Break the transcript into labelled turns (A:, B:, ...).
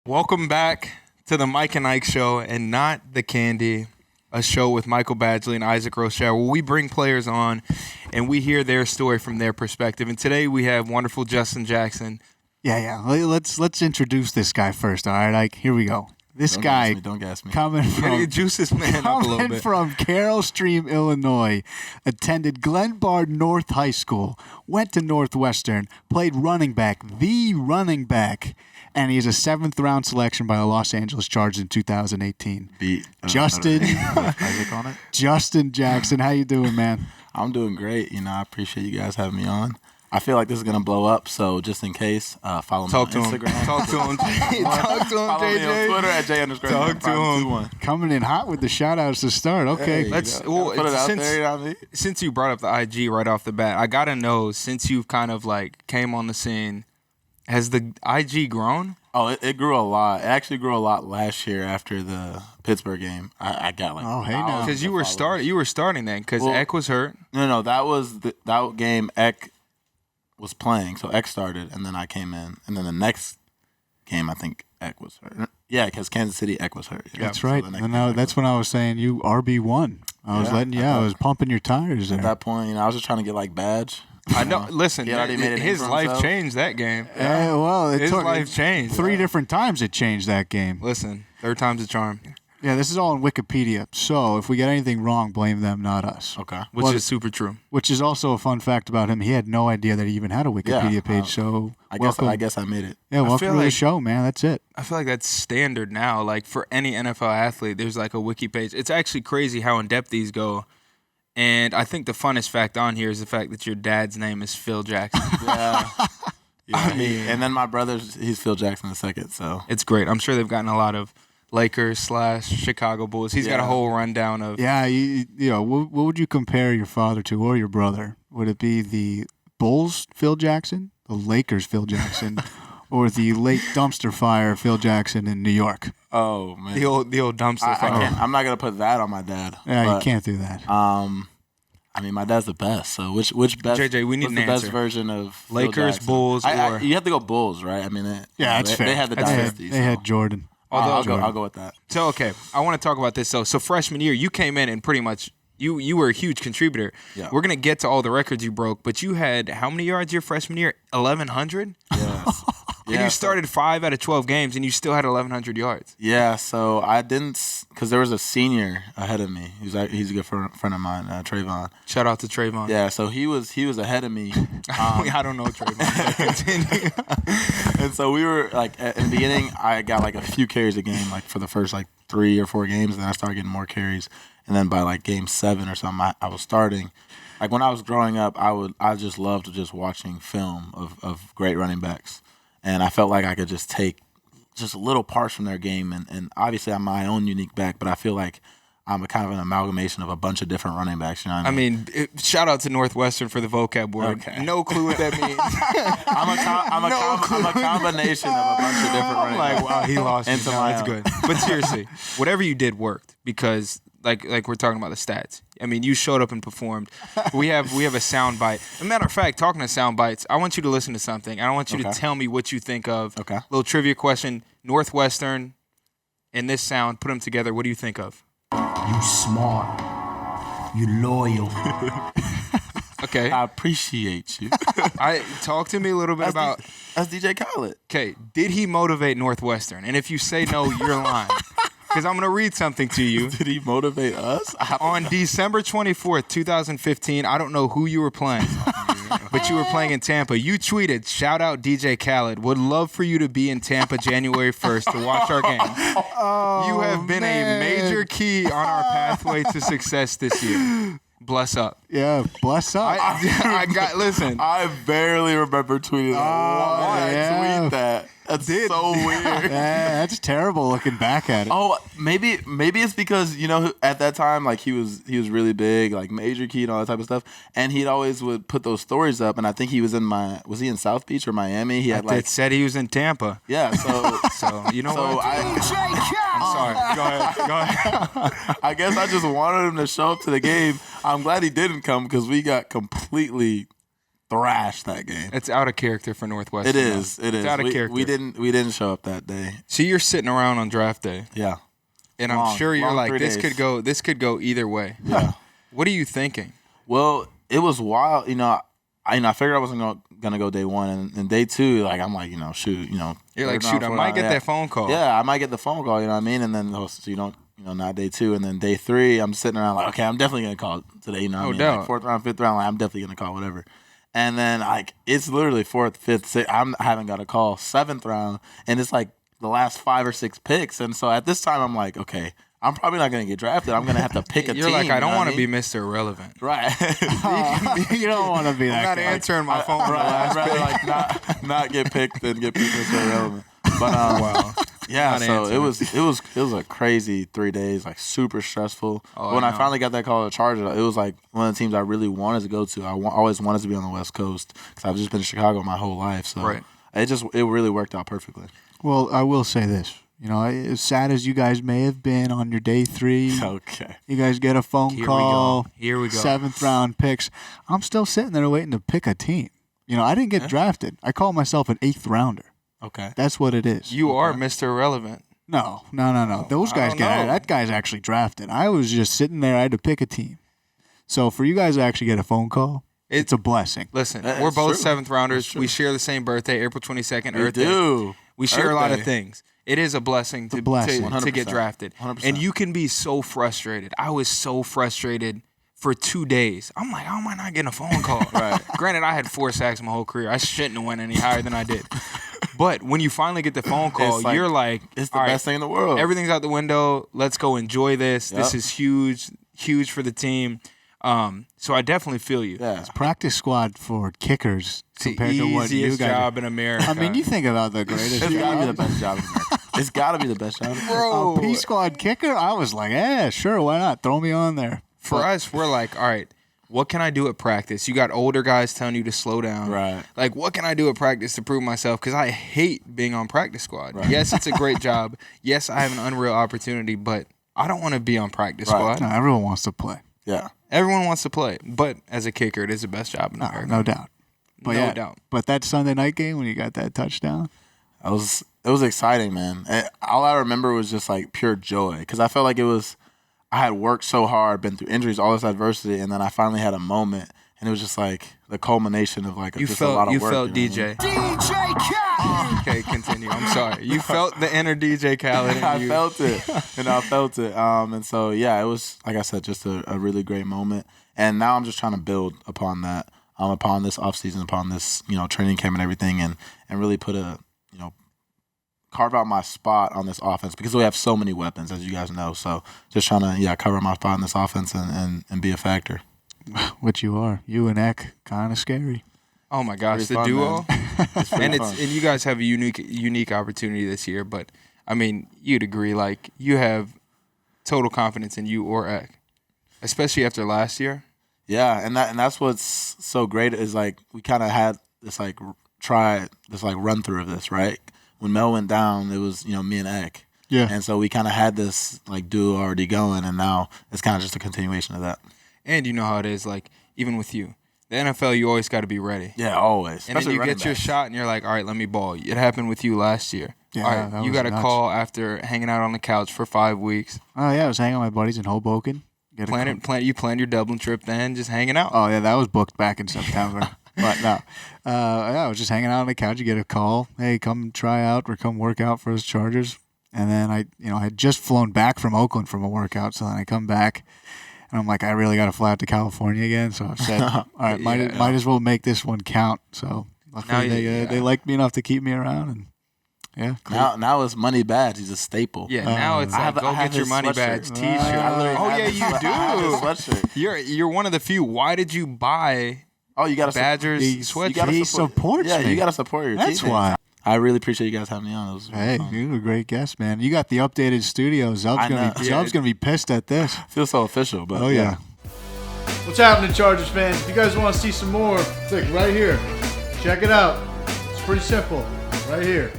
A: Welcome back to the Mike and Ike Show, and not the candy, a show with Michael Badgley and Isaac Rochell, where we bring players on and we hear their story from their perspective. And today we have wonderful Justin Jackson.
B: Yeah. Let's introduce this guy first. All right, Ike. Here we go. This
C: Don't
B: guy,
C: gas me, don't gas me.
B: coming from
A: Juice this man up a little bit.
B: from Carroll Stream, Illinois, attended Glenbard North High School, went to Northwestern, played running back, and he's a 7th-round selection by the Los Angeles Chargers in 2018.
C: Beat
B: Justin,
C: Isaac on it.
B: Justin Jackson, how you doing, man?
C: I'm doing great. I appreciate you guys having me on. I feel like this is gonna blow up, so just in case, follow me on Instagram.
A: Talk to him. Talk to him,
C: Follow me on
A: JJ.
C: Twitter at J_.
A: Talk to him.
B: Coming in hot with the shout-outs to start. Okay.
C: Hey,
A: Let's-
C: gotta
A: well,
C: put it out
A: since-
C: there. You know what I mean?
A: Since you brought up the IG right off the bat, I gotta know, since you've kind of like came on the scene, has the IG grown?
C: Oh, it grew a lot. It actually grew a lot last year after the Pittsburgh game. I got like
B: Oh, hey, now.
C: thousands
A: Because
C: of
A: you were
C: followers.
A: starting then, because
C: Well-
A: Eck was hurt.
C: No, that was that game. Eck was playing, so Eck started, and then I came in, and then the next game I think Eck was hurt. Yeah, because Kansas City Eck was hurt. Yeah.
B: That's
C: So
B: right.
C: the next
B: And
C: game, Eck
B: that's when I was saying you RB1. I was
C: Yeah,
B: letting you
C: I
B: out. I
C: thought-
B: was pumping your tires there.
C: At that point, I was just trying to get like badge.
A: I know. Listen,
C: He already made a name
A: his
C: for
A: life
C: himself.
A: changed that game.
B: Yeah, well, it
A: His
B: took
A: life changed.
B: 3 different times it changed that game.
A: Listen, third time's a charm,
B: Yeah, this is all on Wikipedia. So if we get anything wrong, blame them, not us.
C: Okay.
A: which
B: Well,
A: is super true.
B: Which is also a fun fact about him. He had no idea that he even had a Wikipedia page. So
C: I
B: welcome.
C: guess I made it.
B: Yeah, welcome
A: feel
B: to the
A: like-
B: show, man. That's it.
A: I feel like that's standard now. Like for any NFL athlete, there's like a wiki page. It's actually crazy how in depth these go. And I think the funnest fact on here is the fact that your dad's name is Phil Jackson.
C: Yeah.
A: I mean-
C: and then my brother's he's Phil Jackson II. So
A: It's great. I'm sure they've gotten a lot of Lakers/Chicago Bulls. He's got a
C: Yeah.
A: whole rundown of.
B: Yeah, you know, what would you compare your father to or your brother? Would it be the Bulls Phil Jackson, the Lakers Phil Jackson, or the late dumpster fire Phil Jackson in New York?
C: oh man,
A: The old dumpster
C: I
A: fire.
C: can't. I'm not gonna put that on my dad.
B: Yeah,
C: but,
B: you can't do that.
C: I mean, my dad's the best. So which best?
A: JJ, we need
C: what's
A: an
C: the best
A: answer.
C: version of Phil
A: Lakers,
C: Jackson?
A: Bulls, or-
C: you have to go Bulls, right? I mean,
B: That's fair.
C: They had the
A: That's fair.
C: dynasty.
B: They had Jordan.
A: Although-
C: I'll go with that.
A: So okay, I want to talk about this. So freshman year, you came in and pretty much you were a huge contributor.
C: Yeah.
A: We're gonna get to all the records you broke, but you had how many yards your freshman year? 1,100.
C: Yes.
A: And you started 5 out of 12 games, and you still had 1,100 yards.
C: Yeah, so I didn't, because there was a senior ahead of me. He's a good friend of mine, Trayvon.
A: Shout out to Trayvon.
C: Yeah, so he was ahead of me.
A: I don't know Trayvon. but continue.
C: And so we were like in the beginning, I got like a few carries a game, like for the first like 3 or 4 games, and then I started getting more carries. And then by like game 7 or something, I was starting. Like when I was growing up, I just loved just watching film of great running backs, and I felt like I could just take just little parts from their game. And obviously I'm my own unique back, but I feel like I'm a kind of an amalgamation of a bunch of different running backs. You know what I mean?
A: Shout out to Northwestern for the vocab word.
C: Okay.
A: No clue what that means.
C: I'm a combination of a bunch of different running
A: Like,
C: backs.
A: wow, he lost me.
C: Into
A: No,
C: my
A: that's
C: own.
A: good. But seriously, whatever you did worked because, like we're talking about the stats. I mean, you showed up and performed. We have a sound bite. As a matter of fact, talking to sound bites, I want you to listen to something. I want you to
C: Okay.
A: tell me what you think of.
C: Okay.
A: Little trivia question: Northwestern and this sound, put them together. What do you think of?
D: You smart. You loyal.
A: Okay,
C: I appreciate you.
A: talk to me a little bit about.
C: That's DJ Khaled.
A: Okay, did he motivate Northwestern? And if you say no, you're lying. Because I'm going to read something to you.
C: Did he motivate us?
A: On December 24th, 2015, I don't know who you were playing, but you were playing in Tampa. You tweeted, shout out DJ Khaled, would love for you to be in Tampa January 1st to watch our game. You have been a major key on our pathway to success this year. Bless up.
B: Yeah, bless up.
A: I got, listen.
C: I barely remember tweeting that. Why
B: yeah.
C: tweet that? That's so weird.
B: Yeah, that's terrible looking back at it.
C: Oh, maybe it's because at that time like he was really big, like major key and all that type of stuff, and he'd always would put those stories up. And I think he was he in South Beach or Miami? He had
A: It said he was in Tampa.
C: yeah.
A: So, you know
C: So
A: what? I'm sorry. Go ahead.
C: I guess I just wanted him to show up to the game. I'm glad he didn't come because we got completely thrashed that game.
A: It's out of character for Northwestern.
C: It is.
A: It's out of character.
C: We didn't show up that day.
A: So you're sitting around on draft day.
C: Yeah.
A: And I'm sure you're like, this
C: days.
A: could go either way.
C: Yeah.
A: What are you thinking?
C: Well, it was wild. I figured I wasn't gonna go day one, and day two, like I'm like, shoot,
A: You're like, shoot, I might get that phone call.
C: Yeah, I might get the phone call. You know what I mean? And then not day two, and then day three, I'm sitting around like, okay, I'm definitely gonna call today. You know what I mean?
A: doubt.
C: Like 4th round, 5th round, like, I'm definitely gonna call whatever. And then like it's literally 4th, 5th, 6th. I haven't got a call 7th round, and it's like the last 5 or 6 picks. And so at this time, I'm like, okay, I'm probably not going to get drafted. I'm going to have to pick a team.
A: You're like, I don't want to
C: be
A: be Mr. Irrelevant.
C: Right.
B: You don't want to be that
A: I'm not
B: guy.
A: answering my phone.
C: I'd rather like not get picked than get picked Mr. Irrelevant. But
A: Wow.
C: yeah,
A: Not
C: so
A: answering.
C: it was a crazy 3 days, like super stressful.
A: Oh,
C: When
A: I
C: I
A: know.
C: finally got that call to Chargers, it was like one of the teams I really wanted to go to. I always wanted to be on the West Coast because I've just been in Chicago my whole life. So
A: Right.
C: it really worked out perfectly.
B: Well, I will say this. As sad as you guys may have been on your day 3,
C: Okay.
B: you guys get a phone call.
A: Here we go.
B: 7th round picks. I'm still sitting there waiting to pick a team. I didn't get drafted. I call myself an 8th rounder.
C: Okay.
B: That's what it is.
A: You are Mr. Irrelevant.
B: No. Those
A: I
B: guys
A: don't
B: get it.
A: know.
B: That guy's actually drafted. I was just sitting there. I had to pick a team. So for you guys to actually get a phone call, it's a blessing.
A: Listen,
C: That's
A: we're both
C: true.
A: 7th rounders.
C: That's true.
A: We share the same birthday, April 22nd,
C: We
A: Earth Day.
C: do.
A: We share a
C: Earth
A: lot
C: Day.
A: of things. It is a blessing to
B: blessing.
A: to get
C: 100%.
A: drafted.
C: 100%.
A: And you can be so frustrated. I was so frustrated for 2 days. I'm like, how am I not getting a phone call?
C: Right.
A: Granted, I had 4 sacks my whole career. I shouldn't have went any higher than I did. But when you finally get the phone call,
C: It's like-
A: you're like,
C: It's the
A: all right,
C: best thing in the world.
A: everything's out the window. Let's go enjoy this. This
C: Yep.
A: is huge for the team. So I definitely feel you.
C: Yeah.
B: Practice squad for kickers
A: It's the
B: compared to what you
A: easiest
B: guys.
A: job in America.
B: I mean, you think about the greatest.
C: It's got to be the
B: job.
C: best job in America. It's got to be the best job.
A: Bro.
B: A P squad kicker. I was like, sure, why not? Throw me on there.
A: For us, we're like, all right, what can I do at practice? You got older guys telling you to slow down.
C: Right.
A: Like, what can I do at practice to prove myself? Because I hate being on practice squad.
C: Right.
A: Yes, it's a great job. Yes, I have an unreal opportunity, but I don't want to be on practice
C: Right.
A: squad.
B: No, everyone wants to play.
C: Yeah.
A: Everyone wants to play. But as a kicker, it is the best job in America.
B: No doubt. But
A: No doubt.
B: But that Sunday night game when you got that touchdown,
C: It was exciting, man. All I remember was just like pure joy because I felt like I had worked so hard, been through injuries, all this adversity, and then I finally had a moment, and it was just like the culmination of like
A: You
C: just a lot of work.
A: felt
C: you know what I
A: DJ. Okay, continue. I'm sorry. You felt the inner DJ Khaled in
C: mean?
A: you.
C: I felt it, I felt it. And so yeah, it was like I said, just a really great moment. And now I'm just trying to build upon that, upon this offseason, upon this training camp and everything, and really put carve out my spot on this offense because we have so many weapons, as you guys know. So just trying to cover my spot in this offense and be a factor.
B: which you are. You and Eck, kind of scary.
A: Oh my gosh,
C: Pretty
A: the
C: fun,
A: duo.
C: It's pretty
A: And
C: fun.
A: you guys have a unique opportunity this year, but I mean, you'd agree, like, you have total confidence in you or Eck, especially after last year.
C: Yeah, and that's what's so great is like we kind of had this run through of this, right? When Mel went down, it was me and Eck.
B: Yeah.
C: And so we kind of had this like duo already going, and now it's kind of just a continuation of that.
A: And you know how it is, like, even with you. The NFL, you always got to be ready.
C: Yeah, always.
A: And then
C: Especially
A: you
C: running
A: get your
C: backs.
A: shot, and you're like, all right, let me ball. It happened with you last year.
B: Yeah,
A: all
B: that
A: right, you
B: was
A: got a
B: nuts.
A: call after hanging out on the couch for 5 weeks.
B: Oh, yeah, I was hanging with my buddies in Hoboken.
A: You planned your Dublin trip then, just hanging out.
B: Oh, yeah, that was booked back in September. But no. I was just hanging out on the couch. You get a call. Hey, come try out or come work out for us Chargers. And then I had just flown back from Oakland from a workout. So then I come back and I'm like, I really got to fly out to California again. So I said, all right, might as well make this one count. So luckily they liked me enough to keep me around. And yeah.
C: Now it's money badge. He's a staple.
A: Yeah, now it's like, go get your money badge T-shirt. Oh, yeah, you do.
C: I have his sweatshirt.
A: You're one of the few. Why did you buy
C: Oh, you got to
A: Badgers sweatshirt?
B: He supports
C: Yeah,
B: me.
C: you got to support your
B: That's
C: teammates.
B: why.
C: I really appreciate you guys having me on. It was really
B: Hey,
C: fun.
B: you're a great guest, man. You got the updated studio.
C: I know.
B: Zub's gonna be pissed at this.
C: Feels so official, but
B: Oh yeah.
E: What's happening, Chargers fans? If you guys want to see some more, click right here. Check it out. It's pretty simple. Right here.